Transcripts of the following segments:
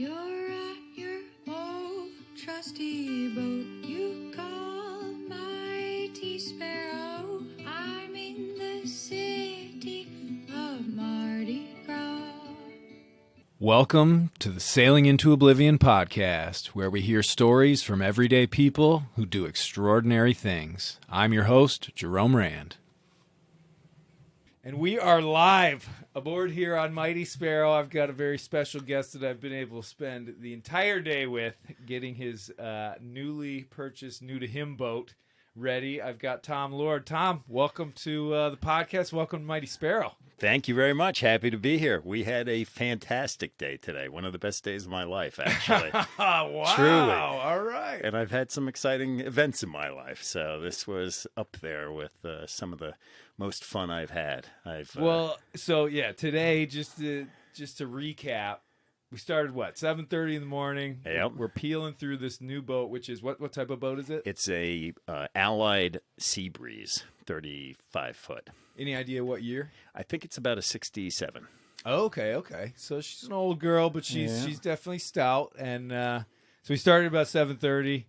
You're at your old trusty boat you call Mighty Sparrow. I'm in the city of Mardi Gras. Welcome to the Sailing into Oblivion podcast, where we hear stories from everyday people who do extraordinary things. I'm your host, Jerome Rand. And we are live aboard here on Mighty Sparrow. I've got a very special guest that I've been able to spend the entire day with, getting his newly purchased, new-to-him boat ready. I've got Tom Lord. Tom, welcome to the podcast. Welcome to Mighty Sparrow. Thank you very much. Happy to be here. We had a fantastic day today. One of the best days of my life, actually. Wow. Truly. All right. And I've had some exciting events in my life. So this was up there with some of the most fun I've had. Today, just to recap, we started, 7:30 in the morning. Yep. We're peeling through this new boat, which is, what type of boat is it? It's a Allied Seabreeze, 35 foot. Any idea what year? I think it's about a 67. Okay. So she's an old girl, but she's definitely stout. And so we started about 7:30.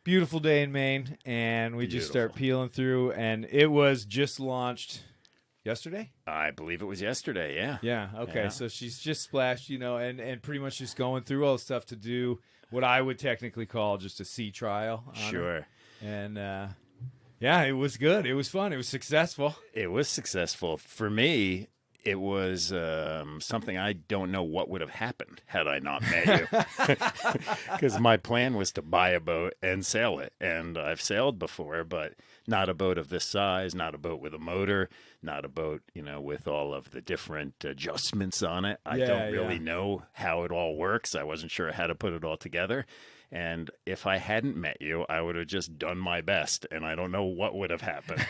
Beautiful day in Maine, and we just start peeling through, and it was just launched yesterday? I believe it was yesterday, yeah. Yeah, okay. Yeah. So she's just splashed, and pretty much just going through all the stuff to do what I would technically call just a sea trial. Sure. And it was good. It was fun. It was successful. It was successful. For me, it was something I don't know what would have happened had I not met you. Because my plan was to buy a boat and sail it. And I've sailed before, but not a boat of this size, not a boat with a motor, not a boat, with all of the different adjustments on it. I don't really know how it all works. I wasn't sure how to put it all together. And if I hadn't met you, I would have just done my best, and I don't know what would have happened.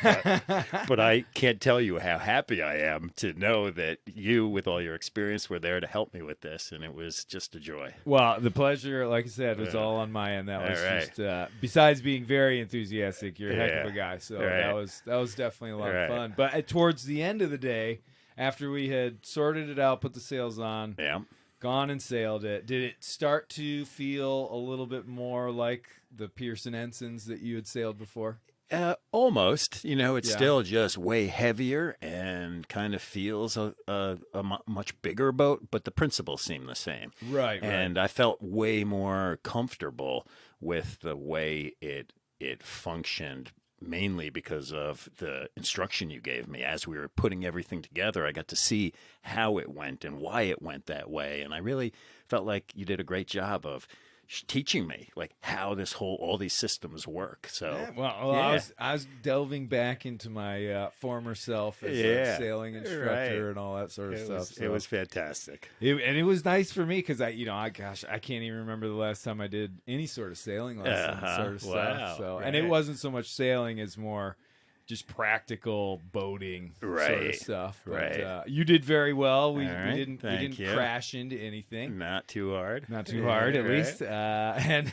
But I can't tell you how happy I am to know that you, with all your experience, were there to help me with this, and it was just a joy. Well, the pleasure, like I said, was all on my end. That was just, besides being very enthusiastic, you're a heck of a guy, so that was definitely a lot of fun. But towards the end of the day, after we had sorted it out, put the sails on, gone and sailed it, did it start to feel a little bit more like the Pearson Ensigns that you had sailed before? Almost. It's still just way heavier and kind of feels a much bigger boat, but the principles seem the same. Right. And I felt way more comfortable with the way it functioned, mainly because of the instruction you gave me. As we were putting everything together, I got to see how it went and why it went that way. And I really felt like you did a great job of teaching me how all these systems work. So I was delving back into my former self as a sailing instructor and all that sort of stuff. So. It was fantastic. And it was nice for me because I can't even remember the last time I did any sort of sailing lesson sort of stuff. So and it wasn't so much sailing as more just practical boating sort of stuff. But, you did very well. We didn't crash into anything. Not too hard. At least. And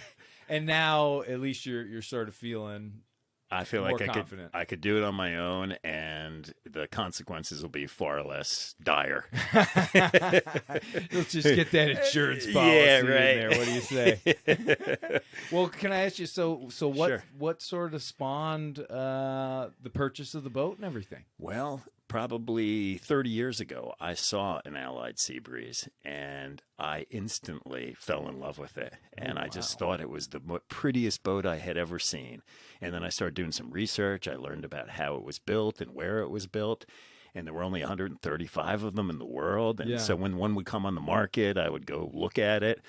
now at least you're sort of feeling. I feel more like confident. I could do it on my own, and the consequences will be far less dire. Let's just get that insurance policy in there. What do you say? Well, can I ask you? So what sort of spawned the purchase of the boat and everything? Well, probably 30 years ago, I saw an Allied Seabreeze, and I instantly fell in love with it. And I just thought it was the prettiest boat I had ever seen. And then I started doing some research. I learned about how it was built and where it was built. And there were only 135 of them in the world. And so when one would come on the market, I would go look at it.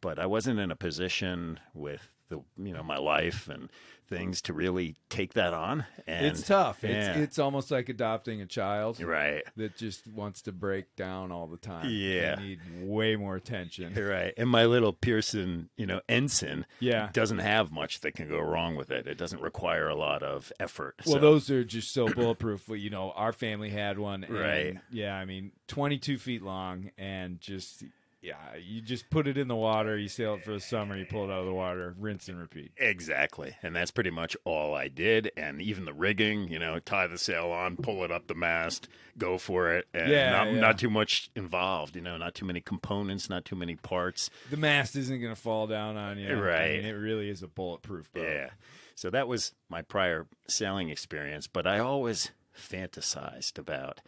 But I wasn't in a position with my life and things to really take that on. And it's tough. It's almost like adopting a child, right? That just wants to break down all the time. Yeah, they need way more attention, right? And my little Pearson, Ensign, doesn't have much that can go wrong with it. It doesn't require a lot of effort. Well, those are just so bulletproof. Our family had one, and, right? Yeah, 22 feet long, and just. Yeah, you just put it in the water, you sail it for the summer, you pull it out of the water, rinse and repeat. Exactly. And that's pretty much all I did. And even the rigging, tie the sail on, pull it up the mast, go for it. And not too much involved, not too many components, not too many parts. The mast isn't going to fall down on you. Right. I mean, it really is a bulletproof boat. Yeah. So that was my prior sailing experience. But I always fantasized about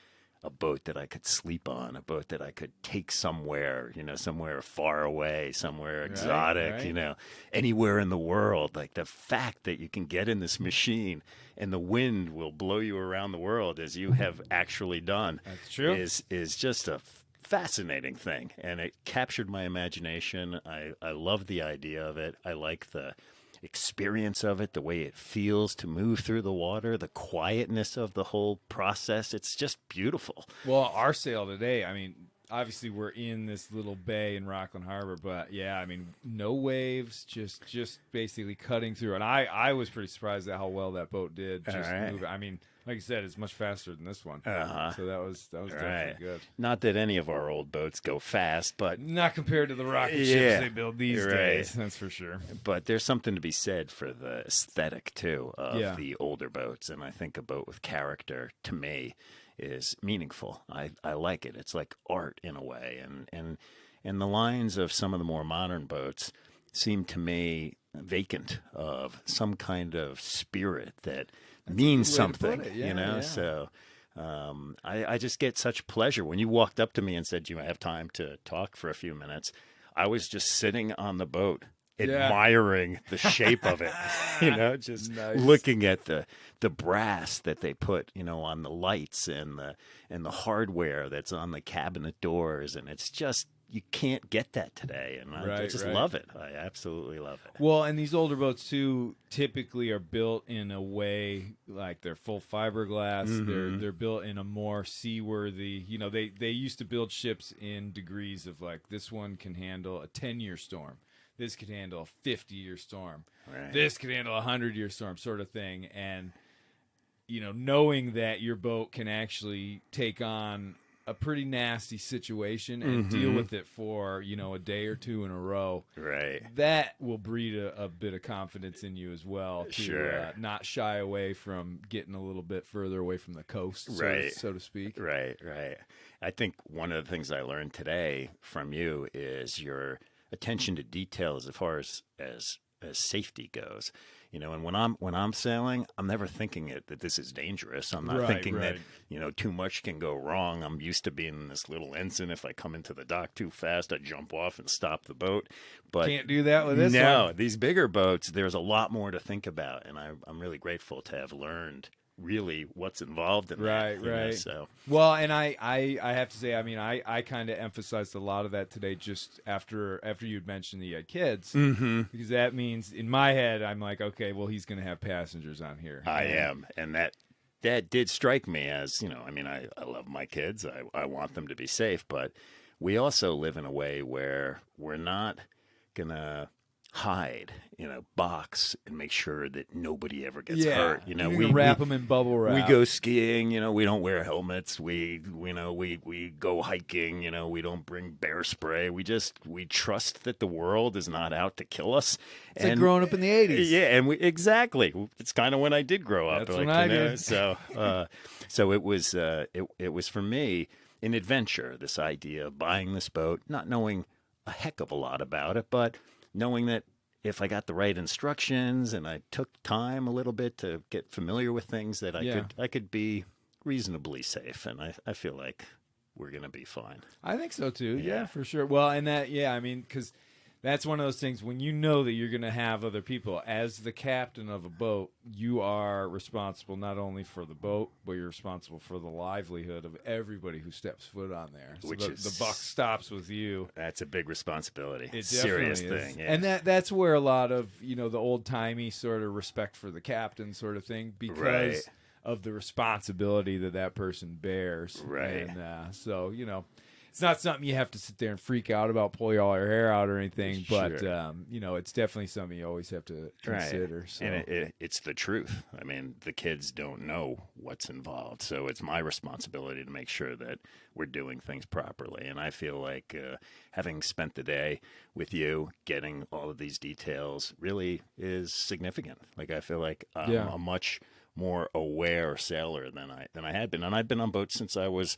a boat that I could sleep on, a boat that I could take somewhere, somewhere far away, somewhere exotic, right. Anywhere in the world. Like the fact that you can get in this machine and the wind will blow you around the world as you have actually done. That's true. Is just a fascinating thing. And it captured my imagination. I love the idea of it. I like the experience of it, the way it feels to move through the water, the quietness of the whole process. It's just beautiful. Well, our sail today, I mean, obviously we're in this little bay in Rockland Harbor, but yeah, I mean, no waves, just basically cutting through. And I was pretty surprised at how well that boat did. Just moving. I mean, like you said, it's much faster than this one. So that was definitely good. Not that any of our old boats go fast, but not compared to the rocket ships they build these days. That's for sure. But there's something to be said for the aesthetic too of the older boats, and I think a boat with character to me is meaningful. I like it. It's like art in a way, and the lines of some of the more modern boats seem to me vacant of some kind of spirit that means something, So I just get such pleasure. When you walked up to me and said you have time to talk for a few minutes, I was just sitting on the boat admiring the shape of it, just looking at the brass that they put, on the lights and the hardware that's on the cabinet doors. And it's just, you can't get that today. And I just love it. I absolutely love it. Well, and these older boats too typically are built in a way like they're full fiberglass. Mm-hmm. They're built in a more seaworthy, they used to build ships in degrees of like, this one can handle a 10-year storm. This could handle a 50-year storm. Right. This could handle a 100-year storm, sort of thing. And, knowing that your boat can actually take on a pretty nasty situation and deal with it for, a day or two in a row. Right. That will breed a bit of confidence in you as well. To not shy away from getting a little bit further away from the coast, so to speak. Right. I think one of the things I learned today from you is your attention to detail as far as safety goes, and when I'm sailing, I'm never thinking that this is dangerous. I'm not thinking that too much can go wrong. I'm used to being in this little ensign. If I come into the dock too fast, I jump off and stop the boat. But can't do that with this one. No, these bigger boats, there's a lot more to think about, and I'm really grateful to have learned really what's involved in that. Right. So well, and I have to say, I mean, I kind of emphasized a lot of that today just after you'd mentioned that you had kids, because that means in my head I'm like, okay, well, he's going to have passengers on here. I am, and that did strike me as I love my kids. I want them to be safe, but we also live in a way where we're not gonna hide, box and make sure that nobody ever gets hurt. We wrap them in bubble wrap. We go skiing, we don't wear helmets. We go hiking, we don't bring bear spray. We trust that the world is not out to kill us. It's like growing up in the 80s. Yeah, and exactly. It's kind of when I did grow up. That's when I did. So it was for me an adventure. This idea of buying this boat, not knowing a heck of a lot about it, but knowing that if I got the right instructions and I took time a little bit to get familiar with things, that I could be reasonably safe, and I feel like we're gonna be fine. I think so too. Yeah, for sure. Well, and that because that's one of those things when you know that you're going to have other people. As the captain of a boat, you are responsible not only for the boat, but you're responsible for the livelihood of everybody who steps foot on there. So the buck stops with you. That's a big responsibility. It's a serious thing. Yeah. And that's where a lot of, the old-timey sort of respect for the captain sort of thing, because of the responsibility that person bears. Right. And so, it's not something you have to sit there and freak out about, pull all your hair out or anything. But Sure. it's definitely something you always have to consider. So. And it's the truth. I mean, the kids don't know what's involved, so it's my responsibility to make sure that we're doing things properly. And I feel like having spent the day with you, getting all of these details really is significant. Like I feel like I'm a much more aware sailor than I had been, and I've been on boats since I was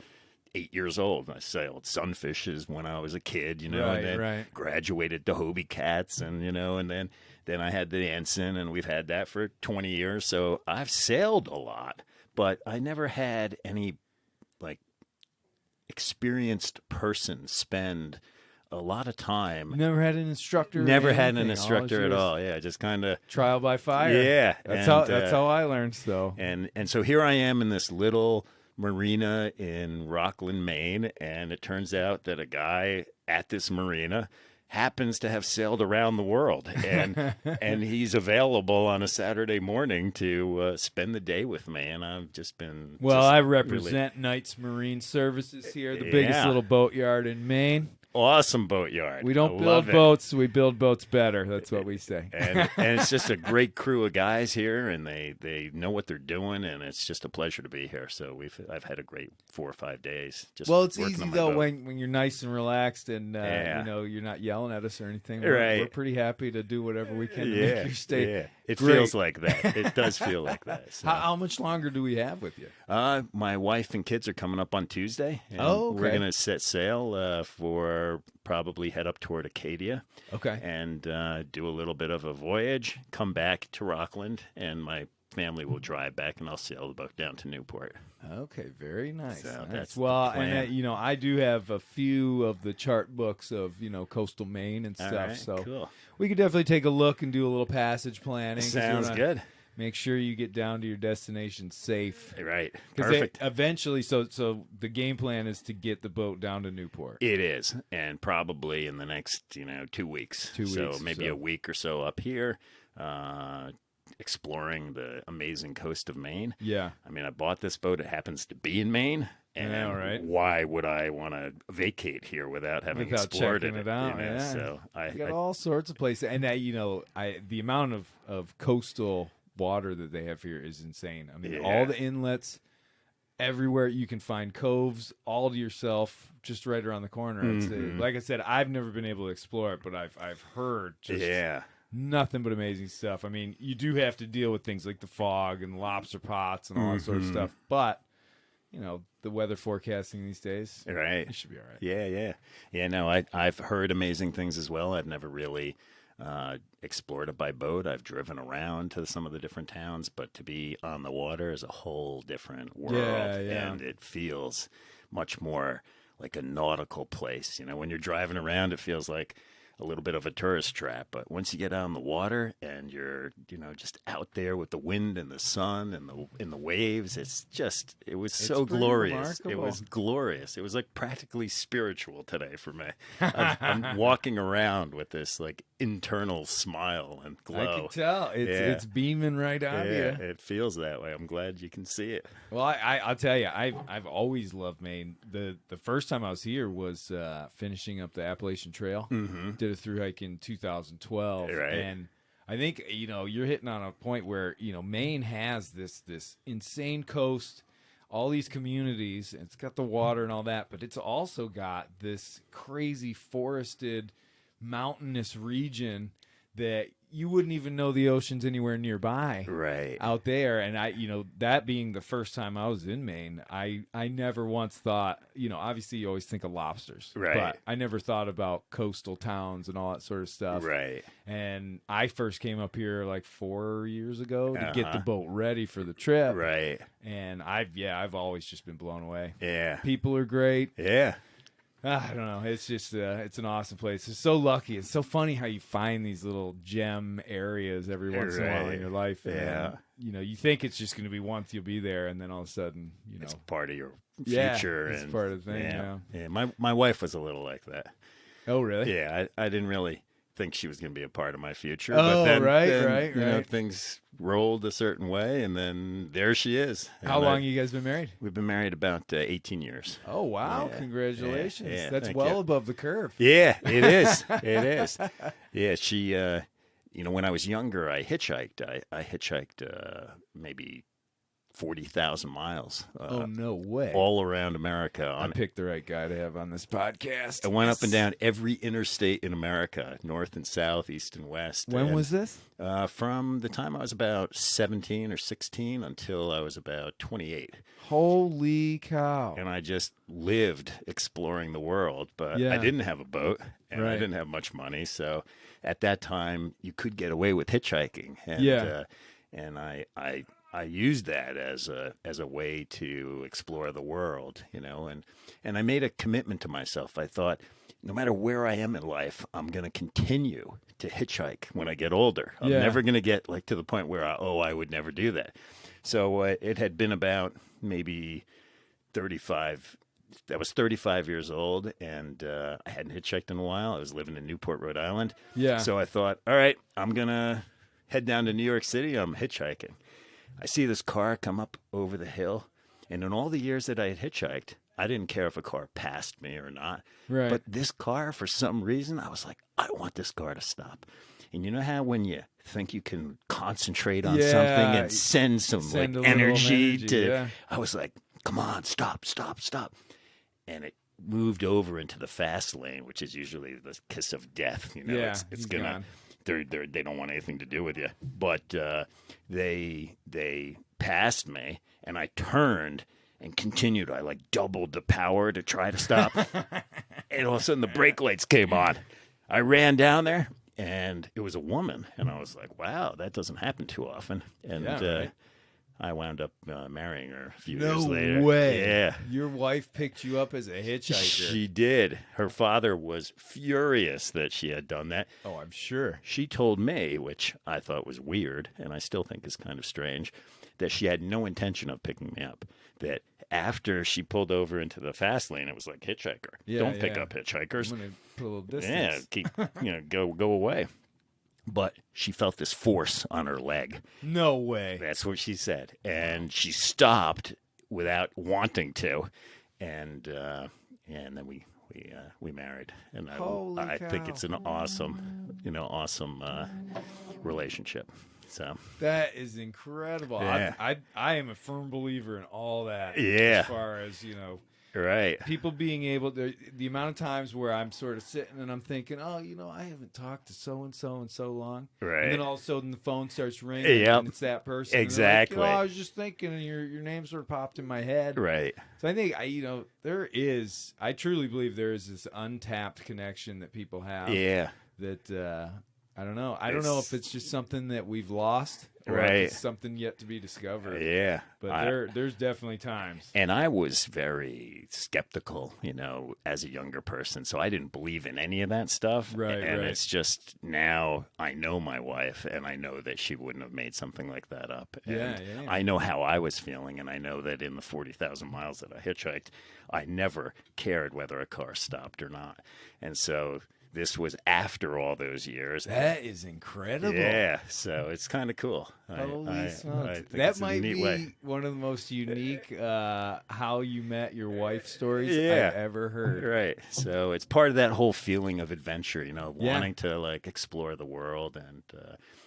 8 years old. I sailed Sunfishes when I was a kid, and then graduated to Hobie Cats, and and then I had the ensign, and we've had that for 20 years. So I've sailed a lot, but I never had any like experienced person spend a lot of time. Never had an instructor. Never had an instructor at all. Yeah, just kind of trial by fire. Yeah, that's how I learned. So and so here I am in this little marina in Rockland, Maine, and it turns out that a guy at this marina happens to have sailed around the world, and and he's available on a Saturday morning to spend the day with me. And I've just been I represent Knights Marine Services here, the biggest little boatyard in Maine. Awesome boatyard. We don't build boats, we build boats better. That's what we say. And it's just a great crew of guys here, and they know what they're doing, and it's just a pleasure to be here. So I've had a great 4 or 5 days. It's easy though when you're nice and relaxed, and you're not yelling at us or anything. We're pretty happy to do whatever we can to make your stay. Yeah. It feels like that. It does feel like that. So. How much longer do we have with you? My wife and kids are coming up on Tuesday. And okay. We're going to set sail for probably head up toward Acadia. Okay. And do a little bit of a voyage, come back to Rockland, and my family will drive back, and I'll sail the boat down to Newport. Okay, very nice. So nice. that's and I do have a few of the chart books of coastal Maine and stuff. Right, so cool. We could definitely take a look and do a little passage planning. Sounds good. Make sure you get down to your destination safe. Right. Perfect. Eventually, so the game plan is to get the boat down to Newport. It is, and probably in the next 2 weeks. 2 weeks. So maybe a week or so up here. Exploring the amazing coast of Maine. Yeah. I mean, I bought this boat. It happens to be in Maine. And why would I want to vacate here without explored checking it out? So I got all sorts of places. And the amount of coastal water that they have here is insane. I mean, all the inlets, everywhere you can find coves, all to yourself, just right around the corner. Mm-hmm. Like I said, I've never been able to explore it, but I've heard just nothing but amazing stuff. I mean, you do have to deal with things like the fog and lobster pots and all that sort of stuff, but the weather forecasting these days, right? It should be all right. Yeah. No, I've heard amazing things as well. I've never really explored it by boat. I've driven around to some of the different towns, but to be on the water is a whole different world, and it feels much more like a nautical place. When you're driving around, it feels like a little bit of a tourist trap, but once you get out on the water and you're just out there with the wind and the sun and the waves, it was so glorious. Remarkable. It was glorious. It was like practically spiritual today for me. I'm walking around with this like internal smile and glow. I can tell it's beaming right out of you. It feels that way. I'm glad you can see it. Well, I'll tell you, I've always loved Maine. The first time I was here was finishing up the Appalachian Trail. Mm-hmm. Did a through hike in 2012, right. And I think you're hitting on a point where Maine has this insane coast, all these communities. It's got the water and all that, but it's also got this crazy forested, mountainous region that you wouldn't even know the ocean's anywhere nearby out there. And that being the first time I was in Maine, I never once thought, obviously you always think of lobsters, but I never thought about coastal towns and all that sort of stuff. Right. And I first came up here like 4 years ago to get the boat ready for the trip. Right. And I've always just been blown away. Yeah. People are great. Yeah. I don't know. It's just it's an awesome place. It's so lucky. It's so funny how you find these little gem areas every once in a while in your life. And, you think it's just going to be once you'll be there, and then all of a sudden, it's part of your future. It's part of the thing. Yeah. My wife was a little like that. Oh, really? Yeah. I didn't really think she was going to be a part of my future. Oh, but then, right. You know, things rolled a certain way, and then there she is. How And long you guys been married? We've been married about 18 years. Oh, wow. Yeah, Congratulations. yeah, That's thank well you. above the curve. Yeah, it is. It is. Yeah, she, you know, when I was younger, I hitchhiked. I hitchhiked maybe 40,000 miles. Oh, no way. All around America. I picked the right guy to have on this podcast. I went up and down every interstate in America, north and south, east and west. When And, was this? from the time I was about 17 or 16 until I was about 28. Holy cow. And I just lived exploring the world, but Yeah. I didn't have a boat and I Right. didn't have much money. So at that time, you could get away with hitchhiking. And, Yeah. And I used that as a way to explore the world, you know, and I made a commitment to myself. I thought, no matter where I am in life, I'm going to continue to hitchhike when I get older. I'm Yeah. never going to get like to the point where I would never do that. So it had been about maybe 35. I was 35 years old, and I hadn't hitchhiked in a while. I was living in Newport, Rhode Island. Yeah. So I thought, all right, I'm going to head down to New York City. I'm hitchhiking. I see this car come up over the hill, and in all the years that I had hitchhiked, I didn't care if a car passed me or not. Right. But this car, for some reason, I was like, I want this car to stop. And you know how when you think you can concentrate on Yeah. something and send some Send a like little energy energy, to, yeah. I was like, come on, stop. And it moved over into the fast lane, which is usually the kiss of death. You know, Yeah, it's he's gonna. gone. They don't want anything to do with you. But they passed me, and I turned and continued. I like doubled the power to try to stop, and all of a sudden the brake lights came on. I ran down there, and it was a woman, and I was like, "Wow, that doesn't happen too often." And Yeah, right. I wound up marrying her a few No years later. way. Yeah. Your wife picked you up as a hitchhiker. She did. Her father was furious that she had done that. Oh, I'm sure. She told me, which I thought was weird, and I still think is kind of strange, that she had no intention of picking me up. That after she pulled over into the fast lane, it was like, hitchhiker. Yeah, Don't pick yeah. up hitchhikers. I'm going to put a little distance. Yeah, keep, go away. But she felt this force on her leg. No way. That's what she said. And she stopped without wanting to. And then we married. And Holy I think cow. it's an awesome relationship. So That is incredible. Yeah. I am a firm believer in all that. Yeah. As far as, right. people being able to, the amount of times where I'm sort of sitting and I'm thinking, oh, I haven't talked to so-and-so in so long. Right. And then all of a sudden the phone starts ringing Yep. and it's that person. And Exactly. they're like, I was just thinking and your name sort of popped in my head. Right. So I think, I truly believe there is this untapped connection that people have. Yeah. That, I don't know. I don't know if it's just something that we've lost or if Right. it's something yet to be discovered. Yeah. But there's definitely times. And I was very skeptical, as a younger person. So I didn't believe in any of that stuff. Right, And right. it's just now I know my wife, and I know that she wouldn't have made something like that up. And Yeah. I know how I was feeling, and I know that in the 40,000 miles that I hitchhiked, I never cared whether a car stopped or not. And so this was after all those years. That is incredible. Yeah, so it's kind of cool. Holy I smokes. think That it's a might neat be way. one of the most unique how you met your wife stories Yeah. I've ever heard. Right. So it's part of that whole feeling of adventure, Yeah. wanting to like explore the world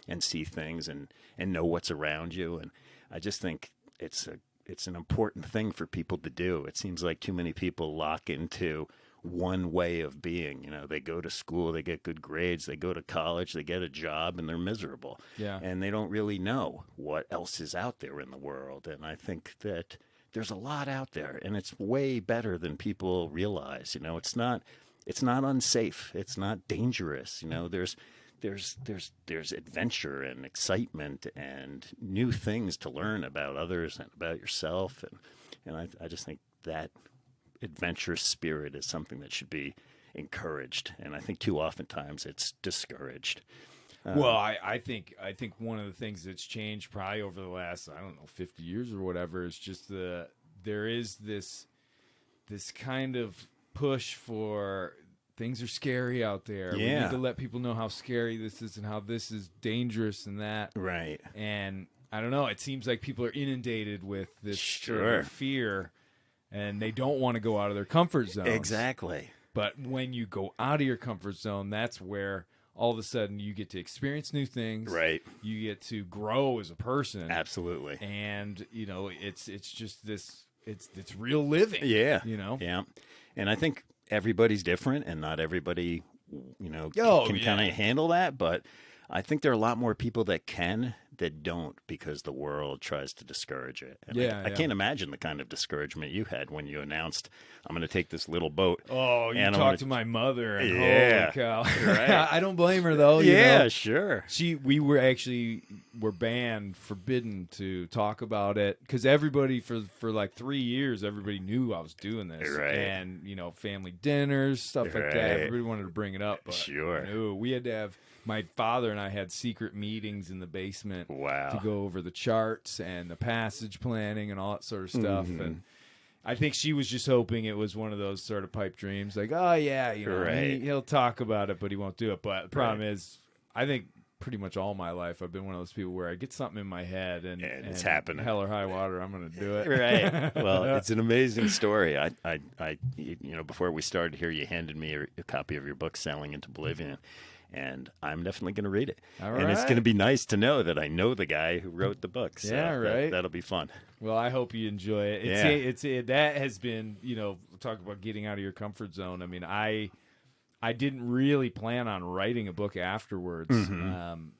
and see things and know what's around you. And I just think it's an important thing for people to do. It seems like too many people lock into one way of being. They go to school, they get good grades, they go to college, they get a job, and they're miserable. Yeah. And they don't really know what else is out there in the world. And I think that there's a lot out there, and it's way better than people realize. It's not unsafe. It's not dangerous. There's adventure and excitement and new things to learn about others and about yourself. And I just think that adventure spirit is something that should be encouraged. And I think too oftentimes it's discouraged. Well, I think one of the things that's changed probably over the last 50 years or whatever is just there is this kind of push for things are scary out there. We Yeah. need to let people know how scary this is and how this is dangerous and that. Right. And I don't know. It seems like people are inundated with this sort Sure. of fear, and they don't want to go out of their comfort zone. Exactly. But when you go out of your comfort zone, that's where all of a sudden you get to experience new things. Right. You get to grow as a person. Absolutely. And it's just this. It's real living. Yeah. Yeah. And I think everybody's different, and not everybody, Oh, can yeah. kind of handle that. But I think there are a lot more people that can that don't, because the world tries to discourage it. And Yeah, I yeah. can't imagine the kind of discouragement you had when you announced, I'm going to take this little boat. Oh, you and I'm talked gonna- to my mother, and Yeah. holy cow! Right. I don't blame her though. Yeah, sure. We were banned, forbidden to talk about it, because everybody for like 3 years, everybody knew I was doing this, Right. and family dinners, stuff like that. Right. Everybody wanted to bring it up, but Sure. no, we had to have. My father and I had secret meetings in the basement Wow. to go over the charts and the passage planning and all that sort of stuff. Mm-hmm. And I think she was just hoping it was one of those sort of pipe dreams, like, oh yeah, Right. he'll talk about it, but he won't do it. But the problem is, I think pretty much all my life I've been one of those people where I get something in my head and it's happening. hell or high water, I'm going to do it. Right. Well, it's an amazing story. I before we started here, you handed me a copy of your book, Sailing into Oblivion, and I'm definitely going to read it. All And it's right. going to be nice to know that I know the guy who wrote the book. So Yeah, right. That'll be fun. Well, I hope you enjoy it. That has been, talk about getting out of your comfort zone. I mean, I didn't really plan on writing a book afterwards.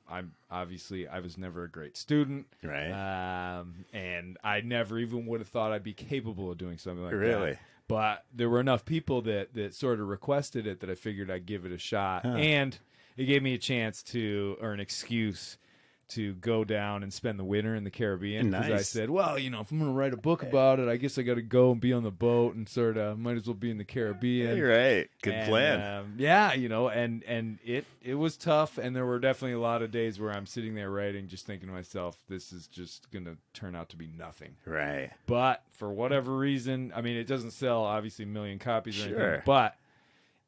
I was never a great student, Right. and I never even would have thought I'd be capable of doing something like that. Really? But there were enough people that sort of requested it that I figured I'd give it a shot, and it gave me a chance or an excuse to go down and spend the winter in the Caribbean. Because I Nice. said, well, if I'm going to write a book about it, I guess I got to go and be on the boat and sort of might as well be in the Caribbean. You're right. Good And, plan. And it was tough, and there were definitely a lot of days where I'm sitting there writing, just thinking to myself, this is just going to turn out to be nothing. Right. But for whatever reason, I mean, it doesn't sell obviously a million copies or Sure. anything, but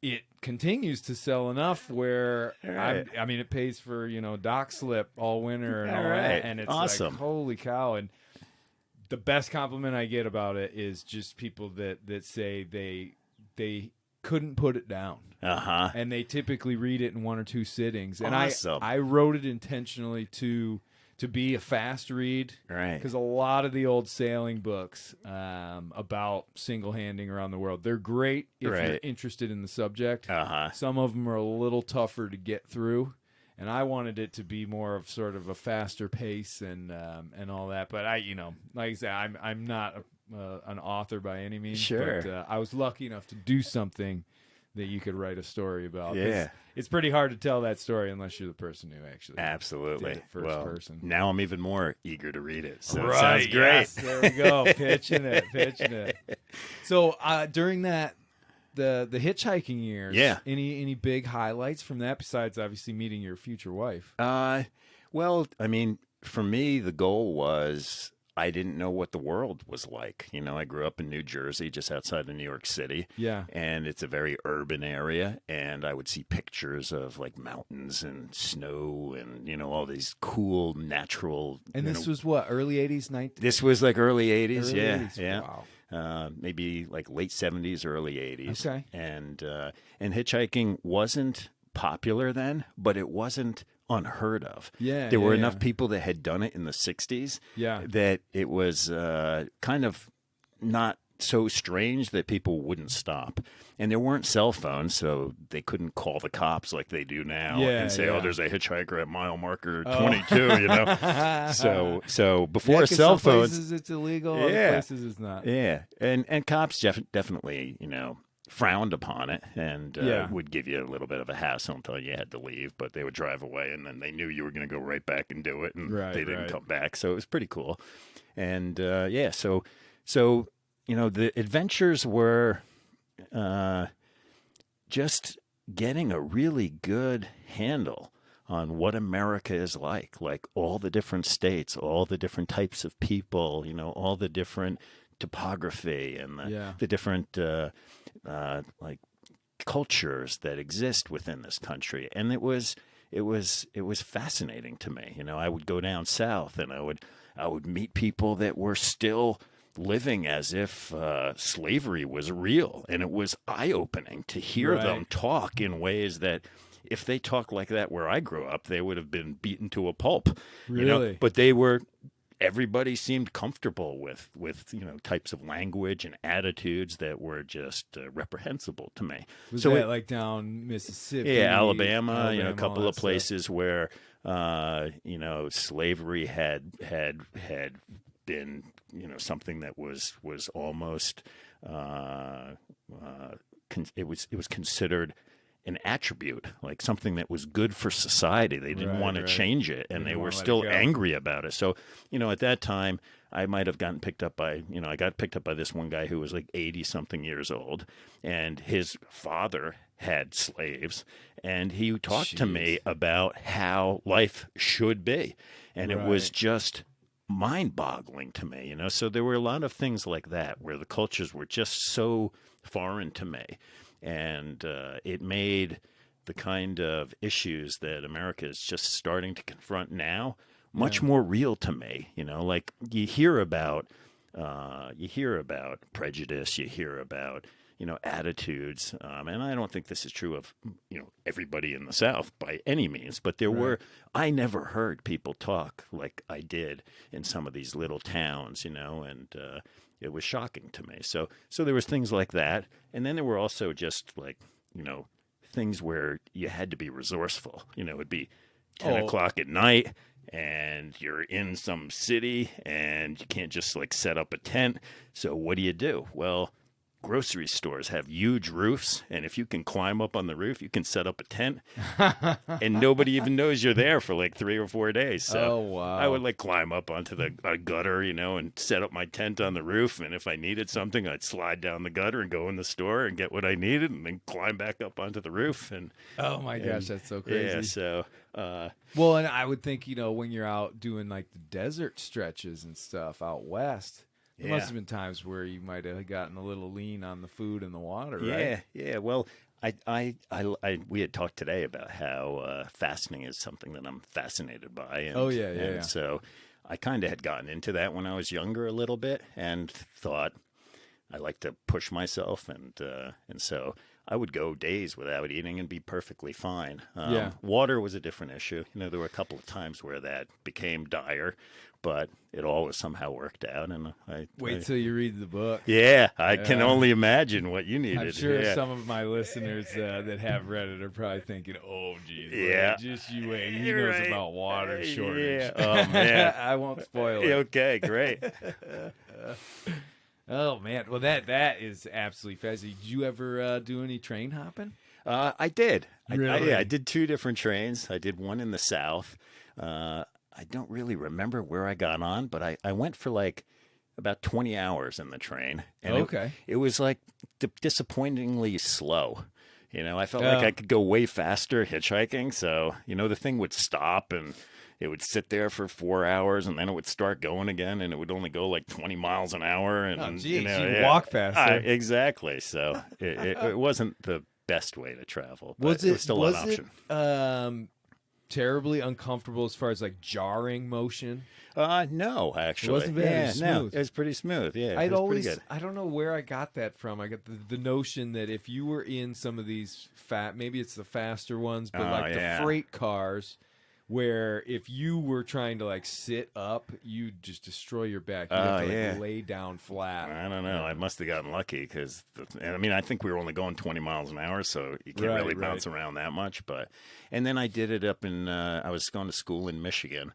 it continues to sell enough where Right. it pays for dock slip all winter and all All right. that, and it's Awesome. like holy cow. And the best compliment I get about it is just people that say they couldn't put it down, Uh-huh. and they typically read it in one or two sittings. And Awesome. I wrote it intentionally to be a fast read, Right. because a lot of the old sailing books about single-handing around the world, they're great if you're Right. interested in the subject. Uh-huh. Some of them are a little tougher to get through, and I wanted it to be more of sort of a faster pace and all that. But like I said, I'm not an author by any means. Sure. But I was lucky enough to do something that you could write a story about. 'Cause Yeah. it's pretty hard to tell that story unless you're the person who actually Absolutely. did it first Well, person. now I'm even more eager to read it. So it Right, sounds great. yes, there we go. Pitching it. So during that, the hitchhiking years, Yeah. any big highlights from that besides obviously meeting your future wife? Well, I mean, for me, the goal was I didn't know what the world was like. I grew up in New Jersey, just outside of New York City. Yeah. And it's a very urban area. And I would see pictures of like mountains and snow and, all these cool natural. And this was what, early 80s, This was like early 80s. Early yeah. 80s, Yeah. wow. Maybe like late 70s, early 80s. Okay. And hitchhiking wasn't popular then, but it wasn't unheard of. Yeah, There were yeah, enough yeah. people that had done it in the 60s Yeah. that it was kind of not so strange that people wouldn't stop. And there weren't cell phones, so they couldn't call the cops like they do now Yeah, and say, yeah. "Oh, there's a hitchhiker at mile marker 22." So before 'cause cell some phones, places it's illegal, other Yeah. places it's not. yeah, and cops definitely frowned upon it and Yeah. would give you a little bit of a hassle until you had to leave, but they would drive away and then they knew you were going to go right back and do it, and Right, they didn't right. come back, so it was pretty cool. And so the adventures were just getting a really good handle on what America is like all the different states, all the different types of people, all the different topography and Yeah. the different like cultures that exist within this country, and it was fascinating to me. I would go down south, and I would meet people that were still living as if slavery was real, and it was eye-opening to hear them talk in ways that, if they talked like that where I grew up, they would have been beaten to a pulp. Really? But everybody seemed comfortable with types of language and attitudes that were just reprehensible to me. Was that like down Mississippi? Yeah, Alabama, a couple of stuff. places where slavery had been something that was almost it was considered an attribute, like something that was good for society. They didn't want to change it, and they were still angry about it. So, at that time, I might have gotten picked up by, I got picked up by this one guy who was like 80-something years old, and his father had slaves, and he talked to me about how life should be, and it was just mind-boggling to me, So there were a lot of things like that where the cultures were just so foreign to me. And it made the kind of issues that America is just starting to confront now much more real to me. Like you hear about prejudice, you hear about attitudes, and I don't think this is true of everybody in the South by any means, but I never heard people talk like I did in some of these little towns, and it was shocking to me. So there was things like that, and then there were also just like things where you had to be resourceful. It'd be 10 o'clock at night, and you're in some city, and you can't just like set up a tent. So what do? Well, grocery stores have huge roofs, and if you can climb up on the roof, you can set up a tent, and nobody even knows you're there for like 3 or 4 days. So I would like climb up onto the gutter, and set up my tent on the roof, and if I needed something, I'd slide down the gutter and go in the store and get what I needed, and then climb back up onto the roof. And oh my gosh, that's so crazy. Yeah, so well, and I would think when you're out doing like the desert stretches and stuff out west, there must have been times where you might have gotten a little lean on the food and the water, right? Yeah. Well, we had talked today about how fasting is something that I'm fascinated by. And, so I kind of had gotten into that when I was younger a little bit, and thought I like to push myself, and so I would go days without eating and be perfectly fine. Water was a different issue. There were a couple of times where that became dire, but it always somehow worked out. And wait till you read the book. Yeah, I can only imagine what you needed. I'm sure some of my listeners that have read it are probably thinking, "Oh, geez, just you wait. He knows about water shortage." Yeah. Oh man, I won't spoil it. Okay, great. Oh man, well that is absolutely fascinating. Did you ever do any train hopping? I did. Really? I did 2 different trains. I did one in the South. I don't really remember where I got on, but I went for like about 20 hours in the train. And it was like disappointingly slow. I felt like I could go way faster hitchhiking. So, the thing would stop, and it would sit there for 4 hours, and then it would start going again, and it would only go like 20 miles an hour. And you walk faster. Exactly. So it wasn't the best way to travel, but it was still an option. Terribly uncomfortable as far as like jarring motion? No, actually. It wasn't bad. It was smooth. No, it was pretty smooth. Yeah, pretty good. I don't know where I got that from. I got the notion that if you were in some of these maybe it's the faster ones, but the freight cars, where if you were trying to like sit up, you'd just destroy your back. You'd have to like lay down flat. I don't know. I must have gotten lucky because, I think we were only going 20 miles an hour, so you can't really bounce around that much. And then I did it up in, I was going to school in Michigan,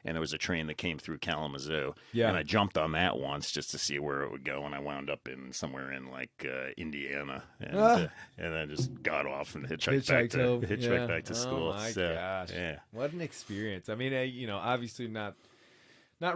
and there was a train that came through Kalamazoo. Yeah. And I jumped on that once just to see where it would go, and I wound up in somewhere in like Indiana, and I just got off and hitchhiked back to school. Oh my gosh! Yeah. What an experience! I mean, obviously not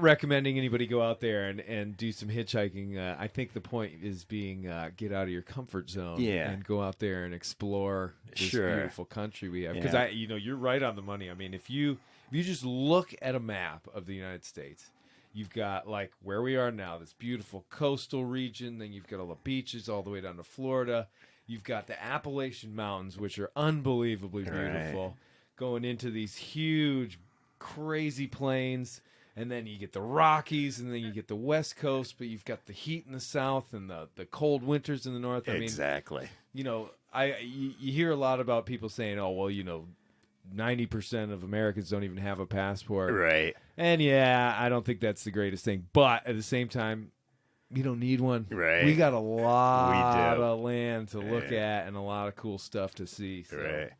recommending anybody go out there and do some hitchhiking. I think the point is being get out of your comfort zone and go out there and explore this beautiful country we have. Because you're right on the money. I mean, if you just look at a map of the United States, you've got like where we are now, this beautiful coastal region. Then you've got all the beaches all the way down to Florida. You've got the Appalachian Mountains, which are unbelievably beautiful, going into these huge, crazy plains. And then you get the Rockies, and then you get the West Coast, but you've got the heat in the south and the cold winters in the north. I mean, Exactly. you know, you hear a lot about people saying, "Oh, well, you know, 90% of Americans don't even have a passport." Right. And yeah, I don't think that's the greatest thing, but at the same time, you don't need one. Right. We got a lot do. of land to look at and a lot of cool stuff to see. So. Right.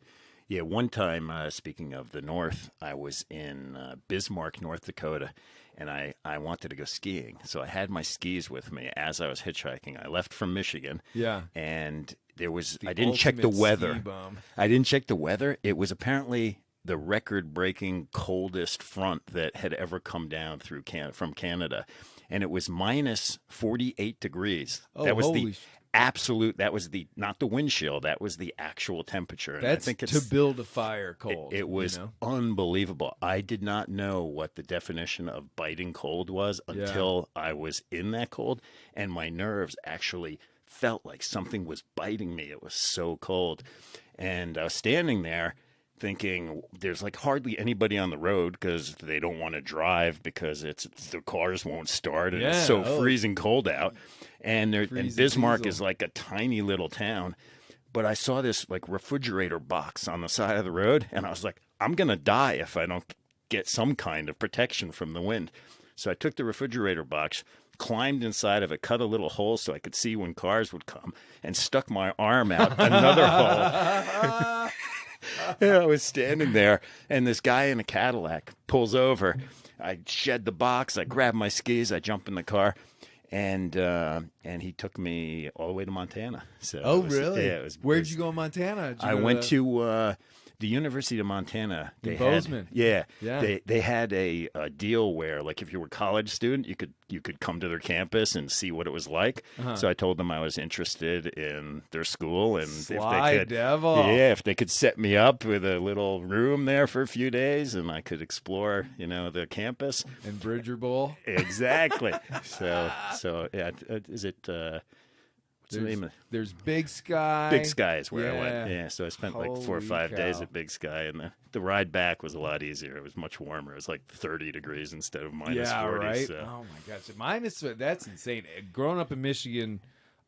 Yeah, one time, speaking of the North, I was in Bismarck, North Dakota, and I wanted to go skiing. So I had my skis with me as I was hitchhiking. I left from Michigan. Yeah. And I The didn't check the ultimate weather. ski bum. I didn't check the weather. It was apparently the record-breaking coldest front that had ever come down through from Canada. And it was minus 48 degrees. Oh, that was holy the absolute, that was the, not the wind chill, that was the actual temperature. And That's I think to build a fire cold. it was you know? unbelievable. I did not know what the definition of biting cold was until I was in that cold, and my nerves actually felt like something was biting me. It was so cold. And I was standing there thinking there's like hardly anybody on the road because they don't want to drive because the cars won't start and it's so freezing cold out. And Bismarck is like a tiny little town. But I saw this like refrigerator box on the side of the road, and I was like, I'm going to die if I don't get some kind of protection from the wind. So I took the refrigerator box, climbed inside of it, cut a little hole so I could see when cars would come, and stuck my arm out another hole. I was standing there, and this guy in a Cadillac pulls over. I shed the box, I grab my skis, I jump in the car, and he took me all the way to Montana. So Really? Yeah. Where'd you go in Montana? I went to the University of Montana. In Bozeman. Yeah. Yeah. They had a deal where, like, if you were a college student, you could come to their campus and see what it was like. So I told them I was interested in their school, and if they could set me up with a little room there for a few days, and I could explore, the campus And Bridger Bowl. Exactly. so yeah. Is it? What's the name of? There's Big Sky. Big Sky is where I Yeah. went. Yeah, so I spent like 4 or 5 days at Big Sky, and the ride back was a lot easier. It was much warmer. It was like 30 degrees instead of minus 40. Right. So. Oh my gosh, that's insane. Growing up in Michigan,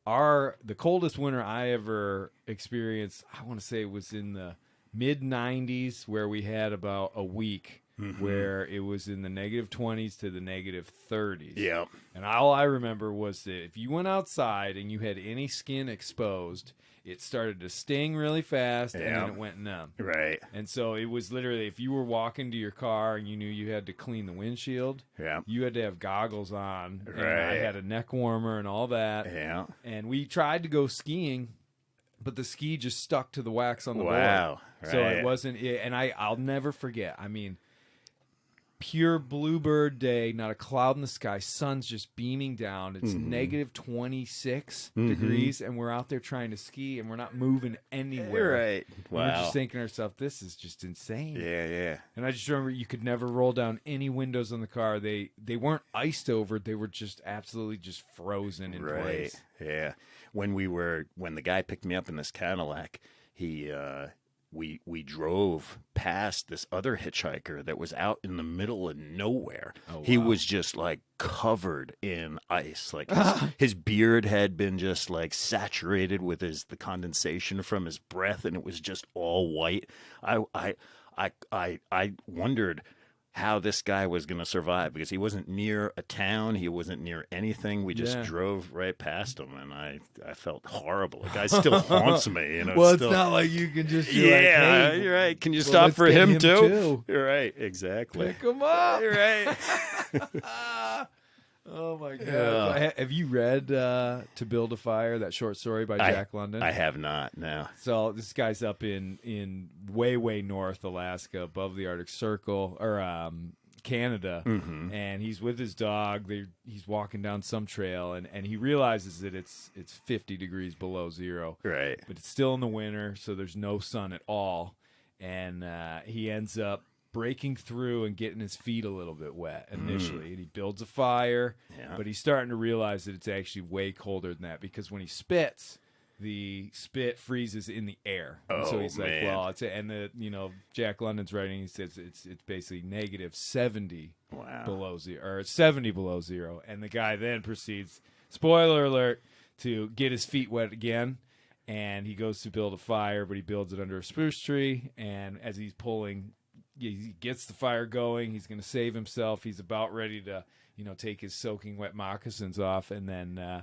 the coldest winter I ever experienced, I want to say it was in the mid 90s, where we had about a week where it was in the negative 20s to the negative 30s. Yeah. And all I remember was that if you went outside and you had any skin exposed, it started to sting really fast, and then it went numb. Right. And so it was literally, if you were walking to your car and you knew you had to clean the windshield, you had to have goggles on. Right. And I had a neck warmer and all that. Yeah. And we tried to go skiing, but the ski just stuck to the wax on the board. Wow. Right. So it wasn't, and I'll never forget. I mean, pure bluebird day, not a cloud in the sky, sun's just beaming down. It's negative 26 degrees, and we're out there trying to ski, and we're not moving anywhere. Right. Wow. And we're just thinking to ourselves, this is just insane. Yeah. And I just remember you could never roll down any windows on the car. They weren't iced over. They were just absolutely just frozen in place. Yeah. When the guy picked me up in this Cadillac, we drove past this other hitchhiker that was out in the middle of nowhere. Oh, wow. He was just like covered in ice. Like his beard had been just like saturated with the condensation from his breath, and it was just all white. I wondered how this guy was going to survive, because he wasn't near a town. He wasn't near anything. We just drove right past him, and I felt horrible. The guy still haunts me. Well, it's not like you can just be like, hey, you're right. Can you stop for him too? You're right. Exactly. Pick him up. You're right. Oh my God! Have you read "To Build a Fire"? That short story by Jack London. I have not. No. So this guy's up in way north Alaska, above the Arctic Circle, or Canada, and he's with his dog. He's walking down some trail, and he realizes that it's 50 degrees below zero. Right. But it's still in the winter, so there's no sun at all, and he ends up breaking through and getting his feet a little bit wet initially, and he builds a fire, but he's starting to realize that it's actually way colder than that, because when he spits, the spit freezes in the air. And so Oh, he's like, man. well, Jack London's writing. He says it's basically negative 70 Wow. below zero, or 70 below zero. And the guy then proceeds, spoiler alert, to get his feet wet again. And he goes to build a fire, but he builds it under a spruce tree. And as he's pulling, he gets the fire going. He's going to save himself. He's about ready to, take his soaking wet moccasins off. And then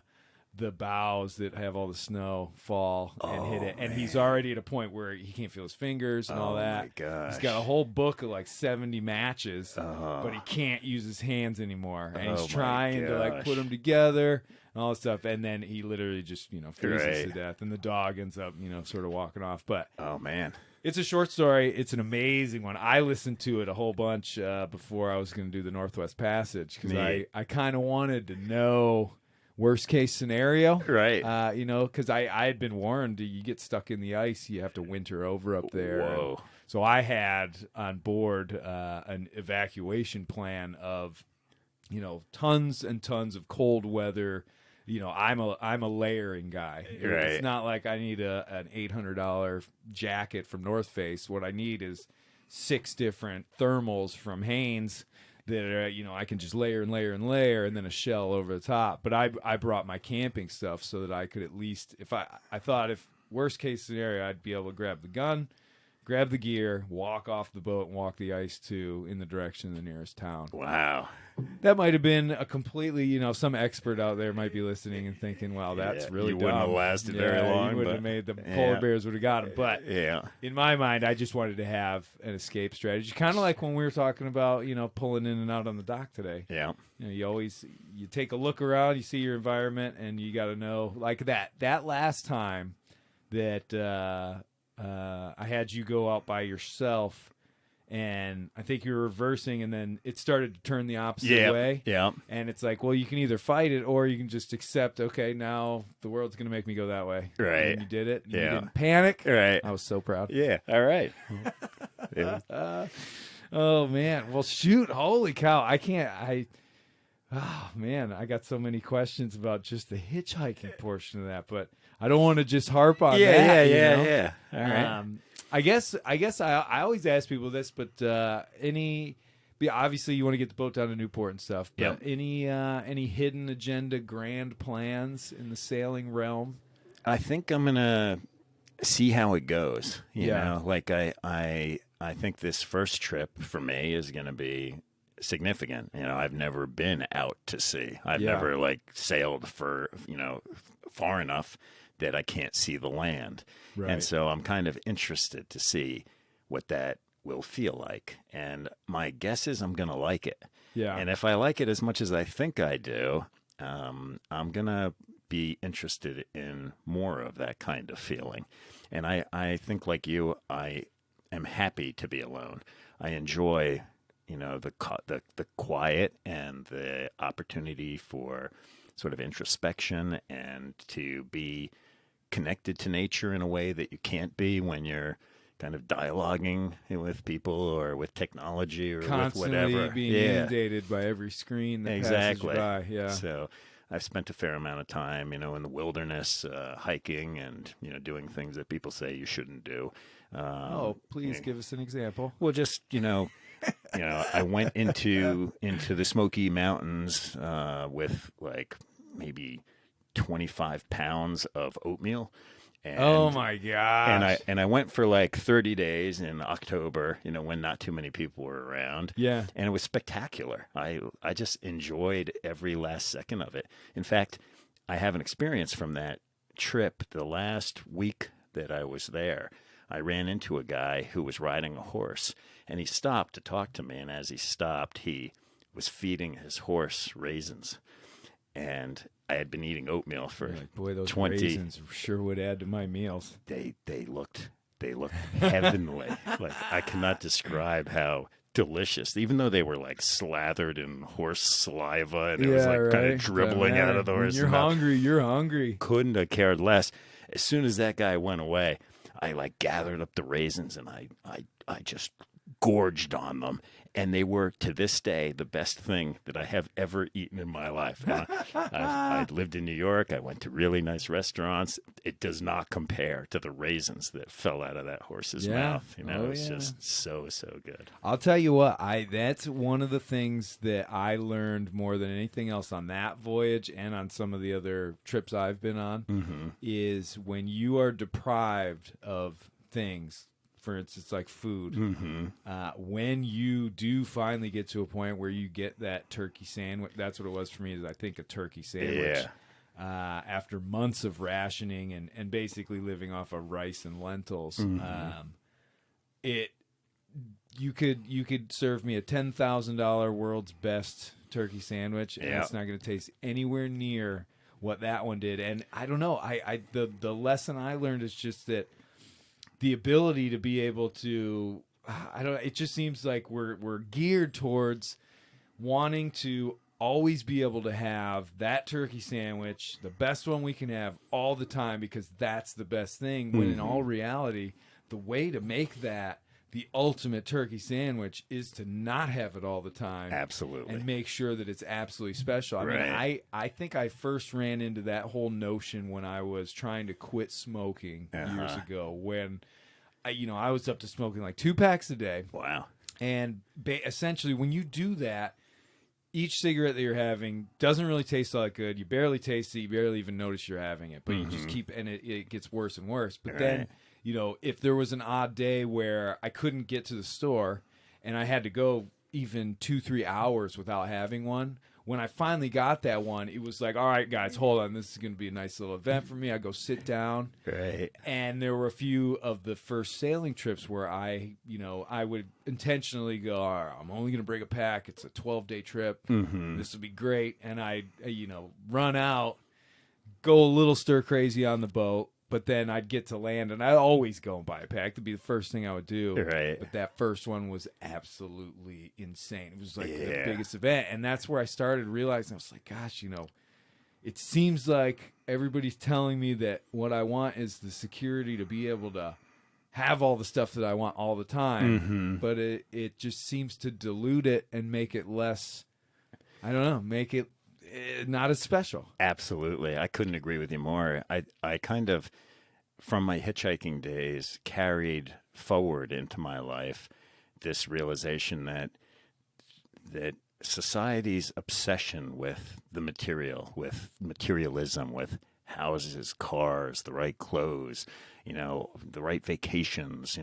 the boughs that have all the snow fall and hit it. And he's already at a point where he can't feel his fingers and all that. Oh, my gosh. He's got a whole book of like 70 matches, but he can't use his hands anymore. And he's Oh, my trying to like gosh. put them together and all this stuff. And then he literally just, freezes Right. to death. And the dog ends up, sort of walking off. But Oh, man. it's a short story. It's an amazing one. I listened to it a whole bunch before I was going to do the Northwest Passage because Neat. I kind of wanted to know worst case scenario. Right. Because I had been warned, you get stuck in the ice, you have to winter over up there. Whoa. So I had on board an evacuation plan of, tons and tons of cold weather. I'm a layering guy. Right. It's not like I need an $800 jacket from North Face. What I need is 6 different thermals from Hanes that are, I can just layer and layer and layer, and then a shell over the top. But I brought my camping stuff so that I could at least, if I thought if worst case scenario, I'd be able to grab the gun, grab the gear, walk off the boat, and walk the ice in the direction of the nearest town. Wow. That might have been a completely, some expert out there might be listening and thinking, "Wow, that's Yeah, really you wouldn't dumb." have lasted very long, You wouldn't but- have made the yeah. polar bears would have got him. But Yeah. in my mind, I just wanted to have an escape strategy, kind of like when we were talking about, pulling in and out on the dock today. Yeah. You take a look around, you see your environment, and you got to know, like that last time that I had you go out by yourself. And I think you were reversing, and then it started to turn the opposite way. Yeah. And it's like, well, you can either fight it or you can just accept, okay, now the world's going to make me go that way. Right. And you did it. You Yeah. didn't panic. Right. I was so proud. Yeah. All right. Yeah. Oh, man. Well, shoot. Holy cow. Oh, man. I got so many questions about just the hitchhiking portion of that, but I don't want to just harp on that. Yeah. All right. I guess I always ask people this, but obviously you want to get the boat down to Newport and stuff. But Yep. any hidden agenda, grand plans in the sailing realm? I think I'm gonna see how it goes. You Yeah. know, like I think this first trip for me is gonna be significant. I've never been out to sea. I've Yeah. never sailed for far enough that I can't see the land. Right. And so I'm kind of interested to see what that will feel like. And my guess is I'm going to like it. Yeah. And if I like it as much as I think I do, I'm going to be interested in more of that kind of feeling. And I think like you, I am happy to be alone. I enjoy, the quiet and the opportunity for sort of introspection and to be connected to nature in a way that you can't be when you're kind of dialoguing with people or with technology or Constantly with whatever. being inundated by every screen that Exactly. passes by. Yeah. So I've spent a fair amount of time, in the wilderness, hiking and, doing things that people say you shouldn't do. Please give us an example. Well, just, I went into the Smoky Mountains with maybe 25 pounds of oatmeal. And, Oh my gosh. And I went for 30 days in October, when not too many people were around. Yeah. And it was spectacular. I just enjoyed every last second of it. In fact, I have an experience from that trip. The last week that I was there, I ran into a guy who was riding a horse, and he stopped to talk to me. And as he stopped, he was feeding his horse raisins. And I had been eating oatmeal for Like, boy, those 20. raisins sure would add to my meals. They looked heavenly. I cannot describe how delicious. Even though they were slathered in horse saliva and it was kind of dribbling out of the When horse's you're mouth. hungry. You're hungry. Couldn't have cared less. As soon as that guy went away, I gathered up the raisins and I just gorged on them. And they were, to this day, the best thing that I have ever eaten in my life. I've lived in New York. I went to really nice restaurants. It does not compare to the raisins that fell out of that horse's mouth. You know, it's just so good. I'll tell you what, that's one of the things that I learned more than anything else on that voyage and on some of the other trips I've been on, is when you are deprived of things, for instance, like food, when you do finally get to a point where you get that turkey sandwich, that's what it was for me, is I think a turkey sandwich. Yeah. After months of rationing and basically living off of rice and lentils, you could serve me a $10,000 world's best turkey sandwich, and it's not going to taste anywhere near what that one did. And I don't know, the lesson I learned is just that the ability to be able to, it just seems like we're geared towards wanting to always be able to have that turkey sandwich, the best one we can have all the time, because that's the best thing, when in all reality, the way to make that the ultimate turkey sandwich is to not have it all the time. Absolutely. And make sure that it's absolutely special. I mean, I think I first ran into that whole notion when I was trying to quit smoking years ago, when I was up to smoking like 2 packs a day. Wow. And essentially, when you do that, each cigarette that you're having doesn't really taste all that good. You barely taste it. You barely even notice you're having it. But you just keep, and it gets worse and worse. But then, if there was an odd day where I couldn't get to the store and I had to go even 2-3 hours without having one, when I finally got that one, it was like, all right, guys, hold on. This is going to be a nice little event for me. I go sit down. Right. And there were a few of the first sailing trips where I would intentionally go, all right, I'm only going to bring a pack. It's a 12-day trip. This will be great. And I, run out, go a little stir crazy on the boat. But then I'd get to land, and I'd always go and buy a pack. That'd be the first thing I would do. Right. But that first one was absolutely insane. It was like the biggest event. And that's where I started realizing, I was like, gosh, it seems like everybody's telling me that what I want is the security to be able to have all the stuff that I want all the time. But it just seems to dilute it and make it less, I don't know, make it not as special. Absolutely. I couldn't agree with you more. I kind of, from my hitchhiking days, carried forward into my life this realization that society's obsession with the material, with materialism, with houses, cars, the right clothes, the right vacations,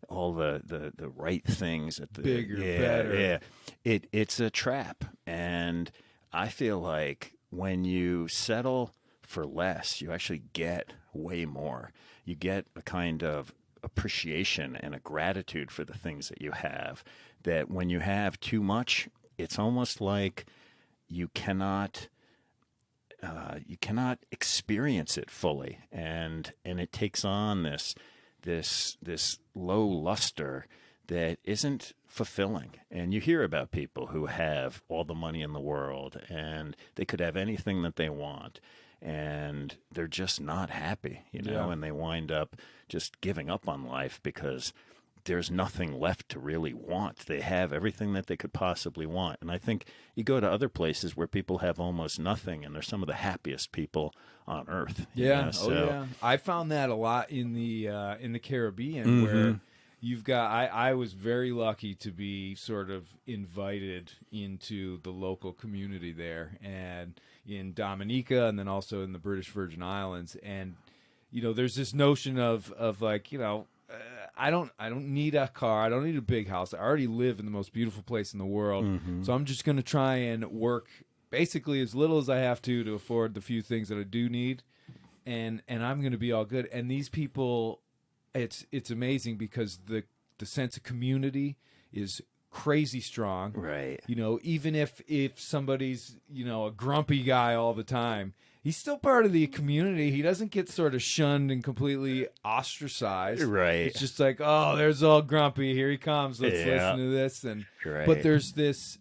all the right things at the bigger, better. Yeah. It's a trap. And I feel like when you settle for less, you actually get way more. You get a kind of appreciation and a gratitude for the things that you have, that when you have too much, it's almost like you cannot experience it fully, and it takes on this low luster that isn't fulfilling. And you hear about people who have all the money in the world and they could have anything that they want, and they're just not happy, and they wind up just giving up on life because there's nothing left to really want. They have everything that they could possibly want. And I think you go to other places where people have almost nothing, and they're some of the happiest people on earth. Yeah. I found that a lot in the Caribbean, where you've got, I was very lucky to be sort of invited into the local community there, and in Dominica, and then also in the British Virgin Islands. And, there's this notion of like, I don't need a car. I don't need a big house. I already live in the most beautiful place in the world. So I'm just going to try and work basically as little as I have to afford the few things that I do need. And I'm going to be all good. And these people, it's amazing because the sense of community is crazy strong. Right. Even if somebody's, a grumpy guy all the time, he's still part of the community. He doesn't get sort of shunned and completely ostracized. Right. It's just like, oh, there's all grumpy. Here he comes. Let's listen to this. And But there's this,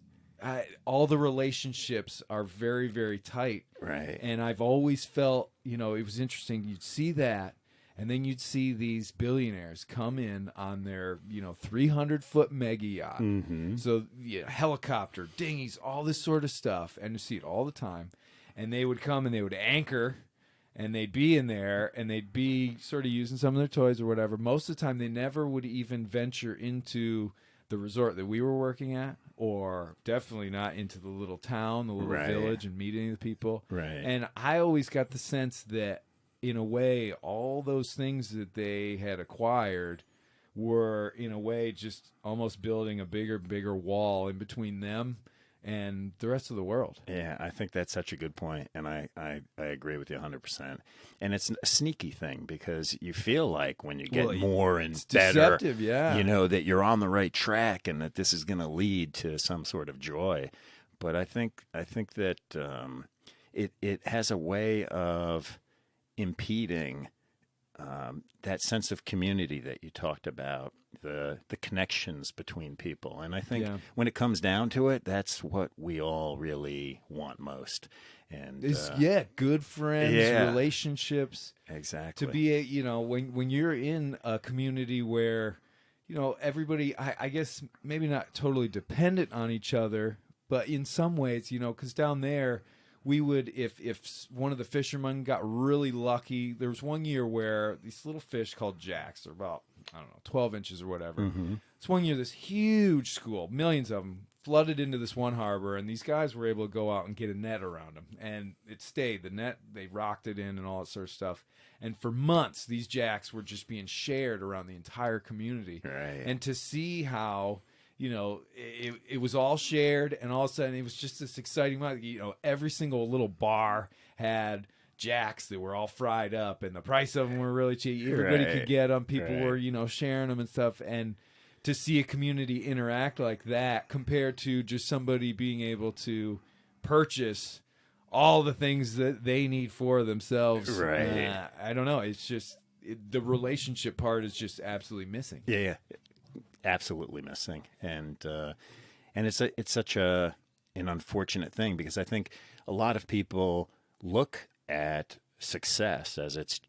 all the relationships are very, very tight. Right. And I've always felt, it was interesting. You'd see that. And then you'd see these billionaires come in on their, 300-foot mega yacht. So helicopter, dinghies, all this sort of stuff. And you see it all the time. And they would come and they would anchor, and they'd be in there, and they'd be sort of using some of their toys or whatever. Most of the time, they never would even venture into the resort that we were working at, or definitely not into the little town, the little village, and meet any of the people. Right. And I always got the sense that, in a way, all those things that they had acquired were, in a way, just almost building a bigger wall in between them and the rest of the world. Yeah, I think that's such a good point, and I agree with you 100%. And it's a sneaky thing because you feel like when you get more and better, deceptive, yeah. that you're on the right track and that this is going to lead to some sort of joy. But I think that it has a way of impeding that sense of community that you talked about, the connections between people. And I think when it comes down to it, that's what we all really want most. And good friends, relationships. Exactly. To be when you're in a community where, everybody, I guess maybe not totally dependent on each other, but in some ways, because down there, we would, if one of the fishermen got really lucky, there was one year where these little fish called jacks, they're about, 12 inches or whatever. It's one year this huge school, millions of them, flooded into this one harbor, and these guys were able to go out and get a net around them. And it stayed. The net, they rocked it in and all that sort of stuff. And for months, these jacks were just being shared around the entire community. Right. And to see how... it was all shared, and all of a sudden it was just this exciting moment. Every single little bar had jacks that were all fried up, and the price of them were really cheap. Everybody could get them. People were, sharing them and stuff. And to see a community interact like that compared to just somebody being able to purchase all the things that they need for themselves. Right. I don't know. It's just the relationship part is just absolutely missing. Yeah. Absolutely missing, and it's such an unfortunate thing because I think a lot of people look at success as it's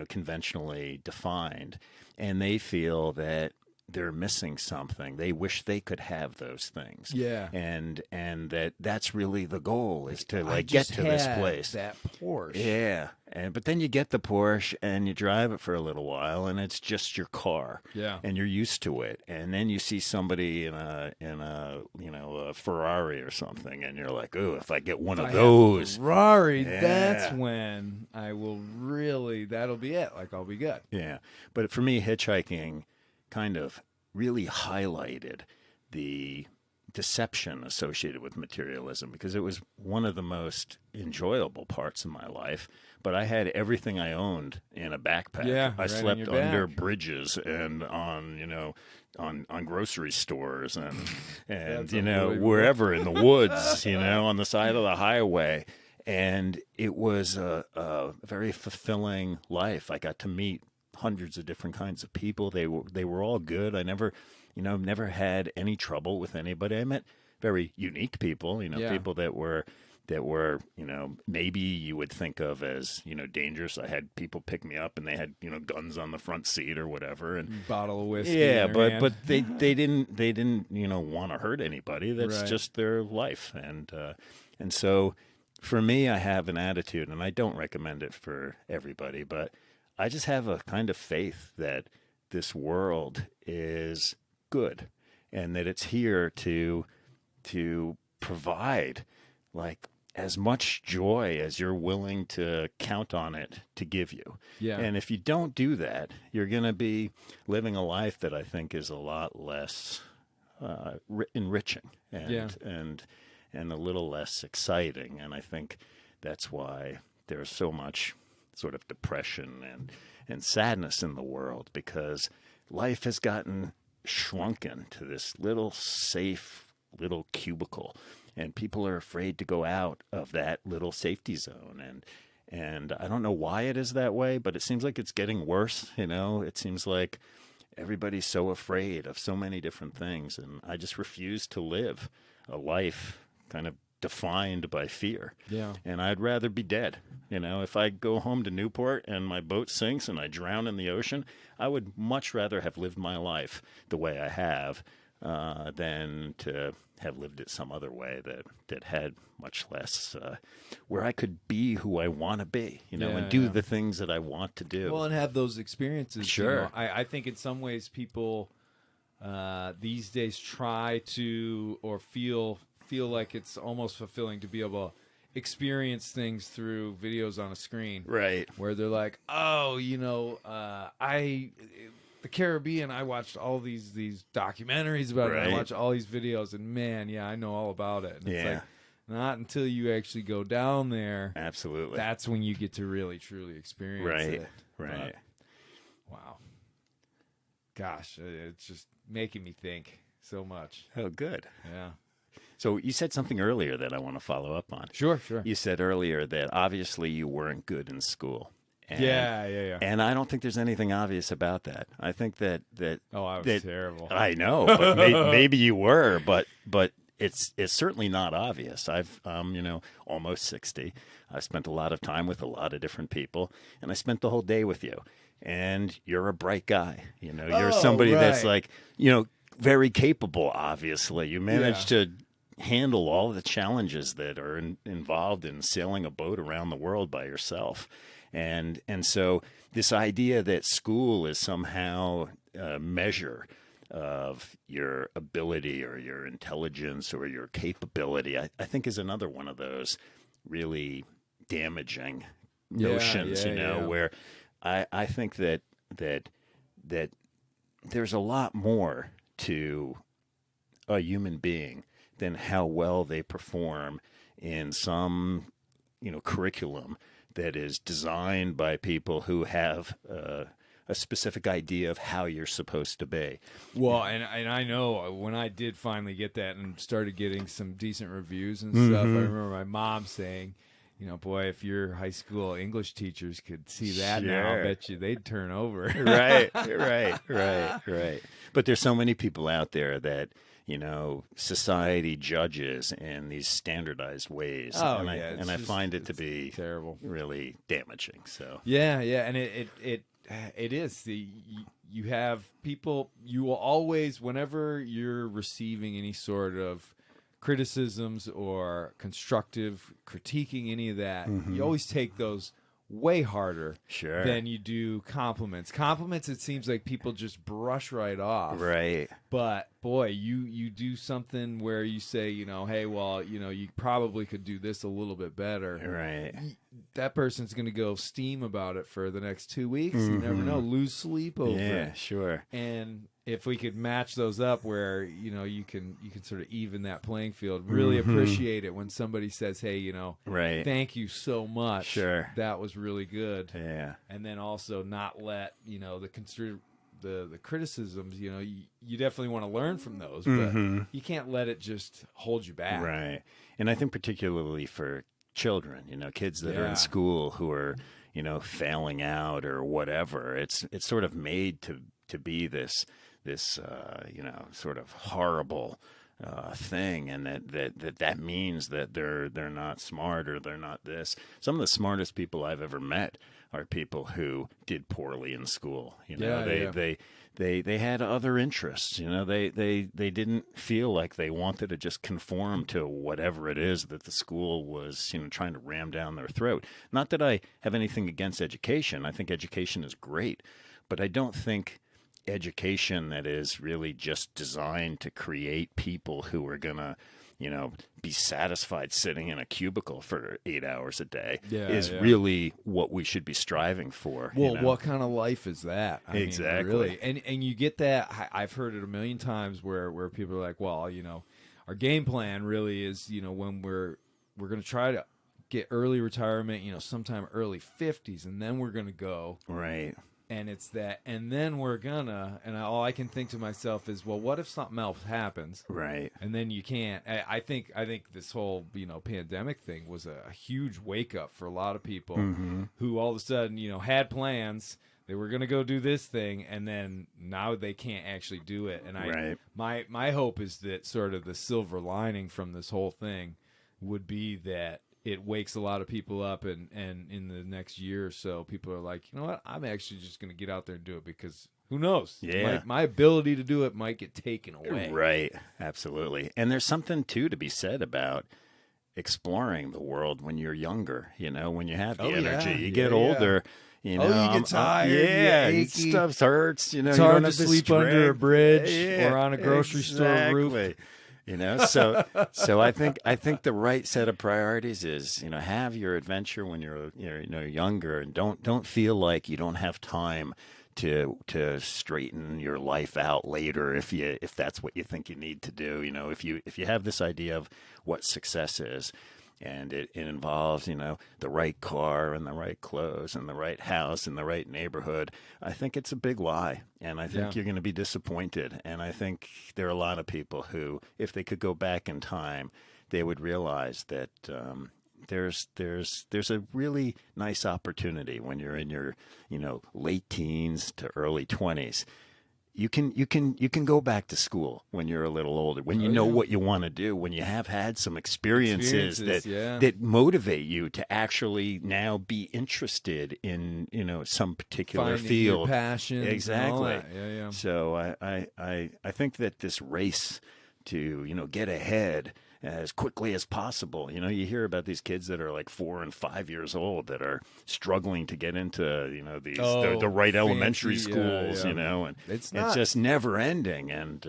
conventionally defined, and they feel that they're missing something. They wish they could have those things. Yeah. And that's really the goal is to get to this place. That Porsche. Yeah. But then you get the Porsche and you drive it for a little while and it's just your car. Yeah. And you're used to it. And then you see somebody in a Ferrari or something and you're like, "Oh, if I get one of those Ferrari, that's when I will really, that'll be it. Like I'll be good." Yeah. But for me, hitchhiking kind of really highlighted the deception associated with materialism because it was one of the most enjoyable parts of my life. But I had everything I owned in a backpack. Yeah, I right slept under bridges and on grocery stores and wherever in the woods, on the side of the highway. And it was a very fulfilling life. I got to meet hundreds of different kinds of people. They were all good. I never had any trouble with anybody. I met very unique people, people that were maybe you would think of as, dangerous. I had people pick me up and they had, guns on the front seat or whatever and bottle of whiskey. Yeah, but they didn't want to hurt anybody. That's just their life. And so for me, I have an attitude, and I don't recommend it for everybody, but I just have a kind of faith that this world is good and that it's here to provide like as much joy as you're willing to count on it to give you. Yeah. And if you don't do that, you're going to be living a life that I think is a lot less enriching and a little less exciting. And I think that's why there's so much sort of depression and sadness in the world because life has gotten shrunken to this little safe little cubicle and people are afraid to go out of that little safety zone and I don't know why it is that way, but it seems like it's getting worse. It seems like everybody's so afraid of so many different things, and I just refuse to live a life kind of defined by fear. Yeah. And I'd rather be dead. If I go home to Newport and my boat sinks and I drown in the ocean, I would much rather have lived my life the way I have than to have lived it some other way that had much less, where I could be who I want to be, and do the things that I want to do. Well, and have those experiences. Sure. I think in some ways people these days try to or feel like it's almost fulfilling to be able to experience things through videos on a screen. Right. Where they're like, oh, the Caribbean, I watched all these documentaries about it. I watched all these videos, and man, I know all about it. And it's like, not until you actually go down there. Absolutely. That's when you get to really, truly experience it. Right. Wow. Gosh, it's just making me think so much. Oh, good. Yeah. So you said something earlier that I want to follow up on. Sure. You said earlier that obviously you weren't good in school. And, yeah. And I don't think there's anything obvious about that. I think that oh, I was terrible. I know, but maybe you were, but it's certainly not obvious. I've almost 60. I spent a lot of time with a lot of different people, and I spent the whole day with you. And you're a bright guy. You're somebody that's like, very capable. Obviously, you managed to handle all the challenges that are involved in sailing a boat around the world by yourself. And so this idea that school is somehow a measure of your ability or your intelligence or your capability, I think is another one of those really damaging notions, where I think that there's a lot more to a human being than how well they perform in some, curriculum that is designed by people who have a specific idea of how you're supposed to be. Well, and I know when I did finally get that and started getting some decent reviews and stuff, I remember my mom saying, boy, if your high school English teachers could see that now, I bet you they'd turn over. Right. But there's so many people out there that, society judges in these standardized ways. Oh, and I find it to be terrible, really damaging. So yeah, and it is. You have people, you will always, whenever you're receiving any sort of criticisms or constructive critiquing, any of that, you always take those way harder than you do compliments. Compliments, it seems like people just brush right off. Right. But boy, you do something where you say, hey, well, you probably could do this a little bit better. Right. That person's going to go steam about it for the next 2 weeks. You never know. Lose sleep over it. Yeah, sure. And if we could match those up where, you can sort of even that playing field, really appreciate it when somebody says, hey, right. thank you so much. Sure. That was really good. Yeah. And then also not let, the criticisms, you definitely want to learn from those, but you can't let it just hold you back. Right. And I think particularly for children, kids that are in school who are, failing out or whatever, it's sort of made to be this sort of horrible thing, and that means that they're not smart or they're not this. Some of the smartest people I've ever met are people who did poorly in school. They had other interests. They didn't feel like they wanted to just conform to whatever it is that the school was trying to ram down their throat. Not that I have anything against education. I think education is great, but I don't think education that is really just designed to create people who are going to, be satisfied sitting in a cubicle for 8 hours a day is really what we should be striving for. Well, what kind of life is that? Exactly. Really. And you get that. I've heard it a million times where people are like, well, our game plan really is, when we're going to try to get early retirement, sometime early 50s, and then we're going to go. Right. And it's that, and then we're gonna, and all I can think to myself is, well, what if something else happens? Right. And then you can't. I think this whole, pandemic thing was a huge wake up for a lot of people who all of a sudden, had plans. They were gonna go do this thing, and then now they can't actually do it. And my hope is that sort of the silver lining from this whole thing would be that it wakes a lot of people up, and in the next year or so, people are like, you know what, I'm actually just going to get out there and do it, because who knows? Yeah. My ability to do it might get taken away. Right. Absolutely. And there's something, too, to be said about exploring the world when you're younger, when you have the energy. You get older. You get tired. Yeah, you get achy. Stuff hurts. It's you hard don't to have the sleep under a strength. bridge or on a grocery store roof. So I think the right set of priorities is have your adventure when you're younger, and don't feel like you don't have time to straighten your life out later if that's what you think you need to do. If you have this idea of what success is, and it involves, the right car and the right clothes and the right house and the right neighborhood, I think it's a big lie. And I think you're going to be disappointed. And I think there are a lot of people who, if they could go back in time, they would realize that there's a really nice opportunity when you're in your, late teens to early 20s. You can go back to school when you're a little older, when you know what you want to do, when you have had some experiences that motivate you to actually now be interested in some particular Finding field, your passion, exactly. Yeah. So I think that this race to get ahead as quickly as possible. You hear about these kids that are like 4 and 5 years old that are struggling to get into, these the right elementary schools, and it's just never ending. And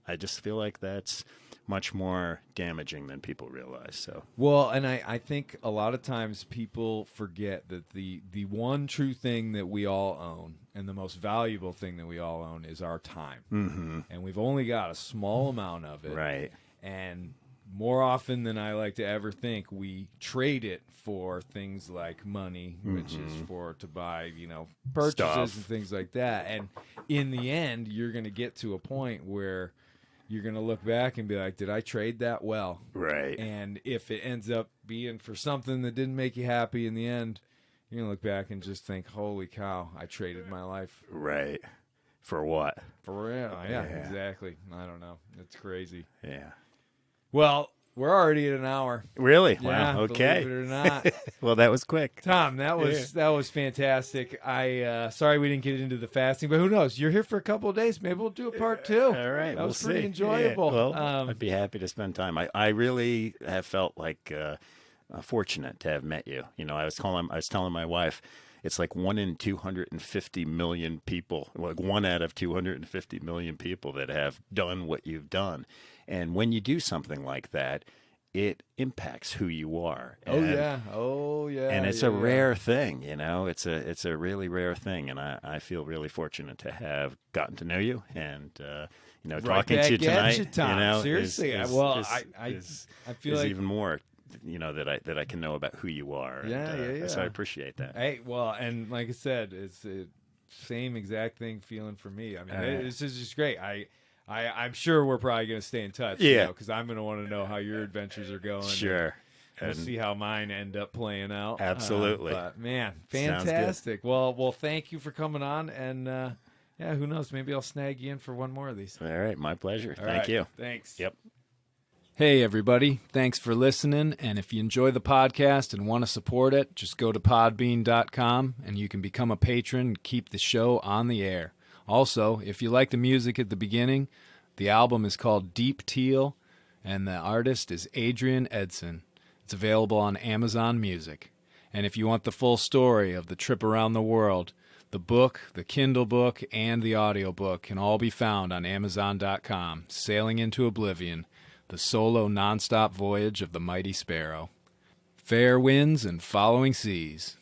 I just feel like that's much more damaging than people realize. So well, and I think a lot of times people forget that the one true thing that we all own, and the most valuable thing that we all own, is our time. Mm-hmm. And we've only got a small amount of it. Right. And more often than I like to ever think, we trade it for things like money, which is to buy, purchases Stuff. and things like that. And in the end, you're going to get to a point where you're going to look back and be like, did I trade that well? Right. And if it ends up being for something that didn't make you happy in the end, you're going to look back and just think, holy cow, I traded my life. Right. For what? For real. Yeah, exactly. I don't know. It's crazy. Yeah. Well, we're already at an hour. Really? Yeah, Wow. Okay. believe it or not. Well, that was quick. Tom, that was fantastic. I sorry we didn't get into the fasting, but who knows? You're here for a couple of days. Maybe we'll do a part 2. All right. That was see. pretty enjoyable. Yeah. Well, I'd be happy to spend time. I really have felt like fortunate to have met you. I was telling my wife, it's like 1 in 250 million people, like 1 out of 250 million people that have done what you've done. And when you do something like that, it impacts who you are. And, Oh yeah. And it's a rare thing, It's a really rare thing, and I feel really fortunate to have gotten to know you, and talking to you tonight. Seriously, I feel like even more. That I can know about who you are. And, so I appreciate that. Hey, well, and like I said, it's the same exact thing feeling for me. I mean, it's just great. I'm sure we're probably going to stay in touch. Yeah. Because I'm going to want to know how your adventures are going. Sure. We'll see how mine end up playing out. Absolutely. But man, fantastic. Well, thank you for coming on, and who knows? Maybe I'll snag you in for one more of these. All right, my pleasure. All Thank right. you. Thanks. Yep. Hey, everybody. Thanks for listening. And if you enjoy the podcast and want to support it, just go to podbean.com and you can become a patron and keep the show on the air. Also, if you like the music at the beginning, the album is called Deep Teal, and the artist is Adrian Edson. It's available on Amazon Music. And if you want the full story of the trip around the world, the book, the Kindle book, and the audiobook can all be found on Amazon.com. Sailing into Oblivion, the solo nonstop voyage of the Mighty Sparrow. Fair winds and following seas.